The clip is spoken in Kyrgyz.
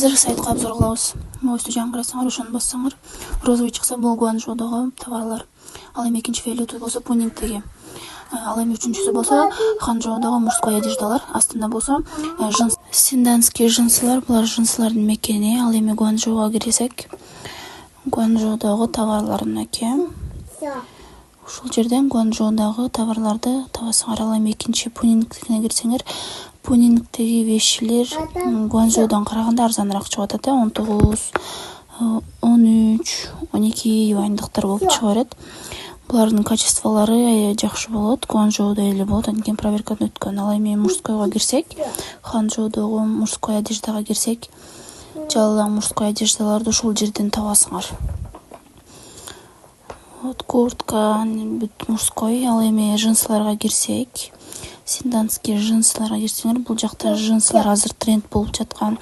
Азыр сайтка обзор кылабыз. Новосту жаңгырасаңар, ошону бассаңар, розовый чыкса бул Гуанчжоудогу товарлар. Ал эми экинчи фейлөтү болсо Пунингдеги. Ал эми үчүнчүсү болсо Ханчжоудогу мужской одеждалар. Астында болсо синданский жынсылар, булар жынсылардын мекени. Ал эми Гуанчжоуга кирсек, Гуанчжоудогу товарлар мынакей. Ушул жерден Гуанчжоудогу товарларды табасыңар. Ал эми экинчи Пунингдегине кирсеңер, Пунингдеги вещилер Гуанчжоудон караганда арзаныраак чыгып атат. 19, 13, 12 юаньдыктар болуп чыга берет. Булардын качестволору жакшы болот. Гуанчжоудо эле болот, анткени проверкадан өткөн. Ал эми мужскойго кирсек, Ханчжоудогу мужской одеждага кирсек, жалаң мужской одеждаларды ушул жерден табасыңар. Вот куртка, бүт мужской. Ал эми жынсыларга кирсек, синданский жынсыларга кирсеңер, бул жакта жынсылар азыр тренд болуп жаткан.